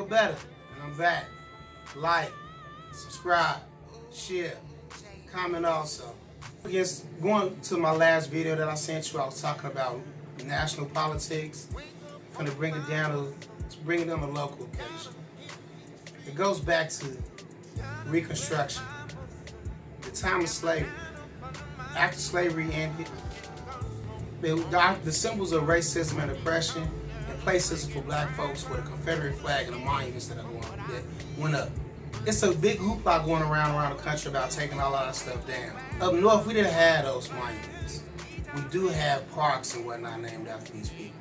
PhiLBetter, and I'm back. Like, subscribe, share, comment also. Yes, going to my last video that I sent you, I was talking about national politics. I'm going to bring it down to local occasion. It goes back to Reconstruction, the time of slavery. After slavery ended, the symbols of racism and oppression and placism for black folks with a Confederate flag and the monuments that went up. It's a big hoopla going around the country about taking all that stuff down. Up north, we didn't have those monuments. We do have parks and whatnot named after these people.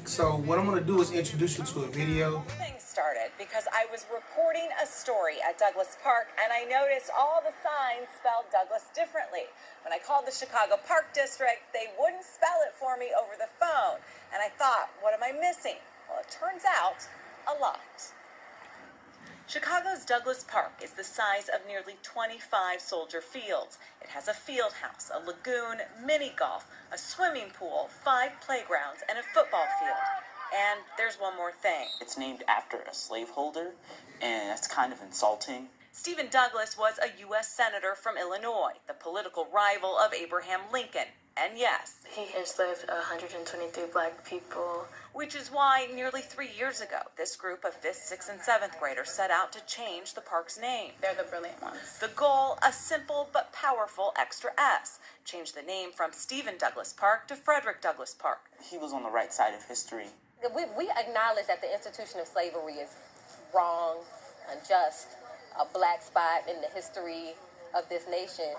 So what I'm going to do is introduce you to a video. Things started because I was reporting a story at Douglas Park and I noticed all the signs spelled Douglas differently. When I called the Chicago Park District, they wouldn't spell it for me over the phone. And I thought, what am I missing? Well, it turns out, a lot. Chicago's Douglas Park is the size of nearly 25 Soldier Fields. It has a field house, a lagoon, mini golf, a swimming pool, 5 playgrounds, and a football field. And there's one more thing. It's named after a slaveholder, and that's kind of insulting. Stephen Douglas was a U.S. Senator from Illinois, the political rival of Abraham Lincoln. And yes, he enslaved 123 black people. Which is why nearly 3 years ago, this group of 5th, 6th, and 7th graders set out to change the park's name. They're the brilliant ones. The goal, a simple but powerful extra S. Change the name from Stephen Douglas Park to Frederick Douglass Park. He was on the right side of history. We acknowledge that the institution of slavery is wrong, unjust, a black spot in the history of this nation.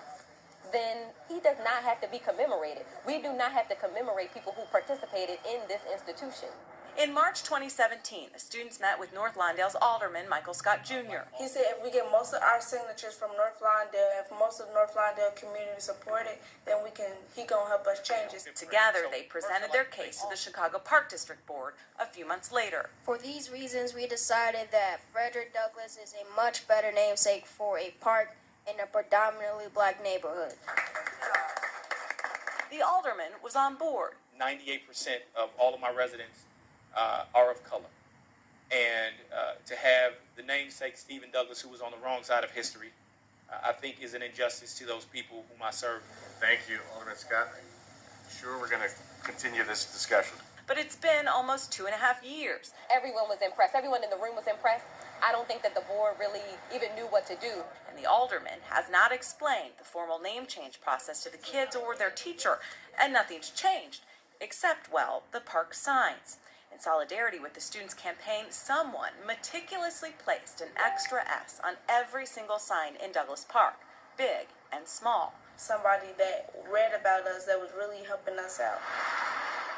Then he does not have to be commemorated. We do not have to commemorate people who participated in this institution. In March 2017, the students met with North Lawndale's alderman, Michael Scott Jr. He said if we get most of our signatures from North Lawndale, if most of the North Lawndale community support it, then he gonna help us change it. Together, they presented their case to the Chicago Park District Board a few months later. For these reasons, we decided that Frederick Douglass is a much better namesake for a park in a predominantly black neighborhood. The alderman was on board. 98% of all of my residents are of color. And to have the namesake Stephen Douglas, who was on the wrong side of history, I think is an injustice to those people whom I serve. Thank you, Alderman Scott. I'm sure we're going to continue this discussion. But it's been almost 2.5 years. Everyone was impressed. Everyone in the room was impressed. I don't think that the board really even knew what to do. And the alderman has not explained the formal name change process to the kids or their teacher, and nothing's changed, except, well, the park signs. In solidarity with the students' campaign, someone meticulously placed an extra S on every single sign in Douglas Park, big and small. Somebody that read about us that was really helping us out.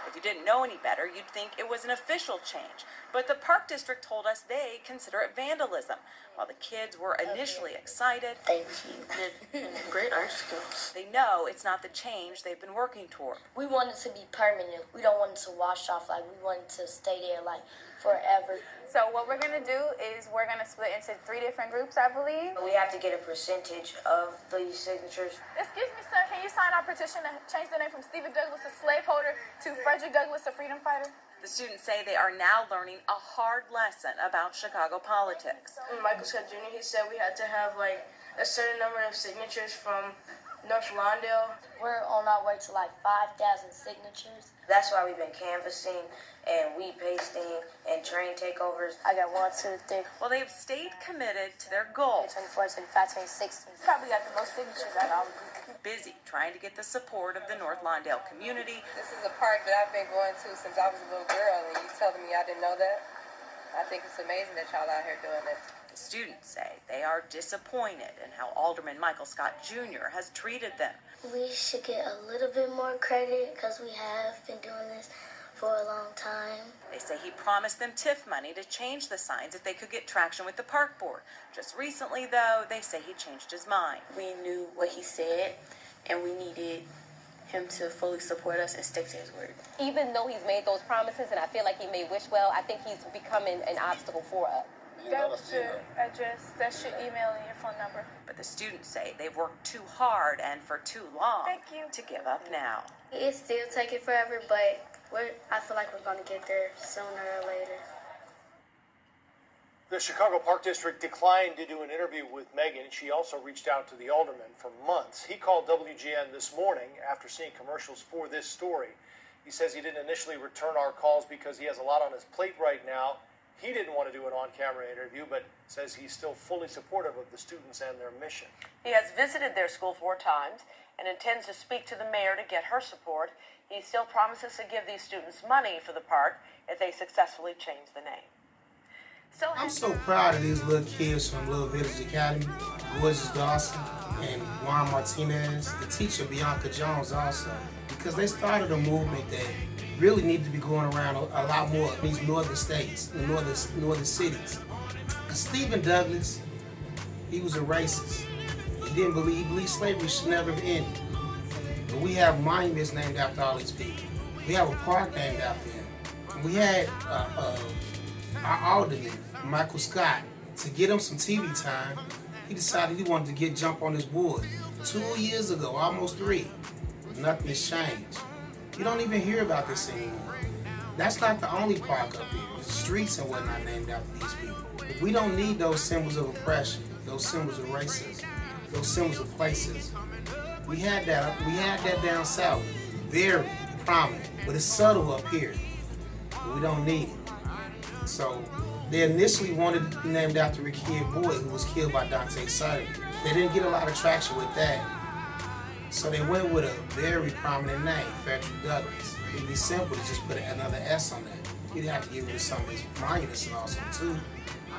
If you didn't know any better, you'd think it was an official change. But the Park District told us they consider it vandalism. While the kids were initially excited, Thank you. Great art skills. they know it's not the change they've been working toward. We want it to be permanent. We don't want it to wash off. Like, we want it to stay there, like, forever. So what we're going to do is we're going to split into 3 different groups, I believe. We have to get a percentage of these signatures. Excuse me, sir. Can you sign our petition to change the name from Stephen Douglas, a slaveholder, to Frederick Douglass, a freedom fighter? The students say they are now learning a hard lesson about Chicago politics. Michael Scott Jr., he said we had to have, like, a certain number of signatures from North Lawndale. We're on our way to, like, 5,000 signatures. That's why we've been canvassing and weed pasting and train takeovers. I got 1, 2, 3. Well, they have stayed committed to their goal. 24, 25, 26. Probably got the most signatures out of all the groups. Busy trying to get the support of the North Lawndale community. This is a park that I've been going to since I was a little girl, and you telling me I didn't know that? I think it's amazing that y'all out here doing this. The students say they are disappointed in how Alderman Michael Scott Jr. has treated them. We should get a little bit more credit because we have been doing this for a long time. They say he promised them TIF money to change the signs if they could get traction with the park board. Just recently, though, they say he changed his mind. We knew what he said, and we needed him to fully support us and stick to his word. Even though he's made those promises, and I feel like he may wish well, I think he's becoming an obstacle for us. That's your address. That's your email and your phone number. But the students say they've worked too hard and for too long Thank you. to give up now. It's still taking forever, but I feel like we're going to get there sooner or later. The Chicago Park District declined to do an interview with Megan. She also reached out to the alderman for months. He called WGN this morning after seeing commercials for this story. He says he didn't initially return our calls because he has a lot on his plate right now. He didn't want to do an on-camera interview, but says he's still fully supportive of the students and their mission. He has visited their school 4 times and intends to speak to the mayor to get her support. He still promises to give these students money for the park if they successfully change the name. I'm so proud of these little kids from Little Village Academy, Gorgeous Dawson and Juan Martinez, the teacher Bianca Jones also, because they started a movement that really needed to be going around a lot more in these northern states, the northern cities. Stephen Douglas, he was a racist. He believed slavery should never have ended. But we have monuments named after all these people. We have a park named after him. And we had our alderman, Michael Scott, to get him some TV time. He decided he wanted to jump on this board 2 years ago, almost 3. Nothing has changed. You don't even hear about this anymore. That's not the only park up here. There's streets and whatnot named after these people. But we don't need those symbols of oppression, those symbols of racism, those symbols of placism. We had that down south, very prominent, but it's subtle up here. But we don't need it. So they initially wanted to be named after Rekia Boyd, who was killed by Dante Survey. They didn't get a lot of traction with that. So they went with a very prominent name, Frederick Douglass. It'd be simple to just put another S on that. You'd have to get rid of some of these monuments and also too.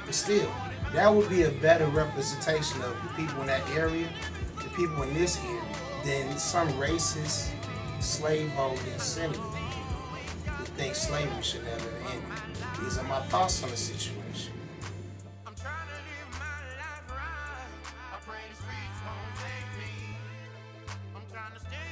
But still, that would be a better representation of the people in that area, the people in this area, than some racist, slave-holding senator who thinks slavery should never have ended. These are my thoughts on the situation. I'm trying to live my life right. I pray the streets won't take me. I'm trying to stay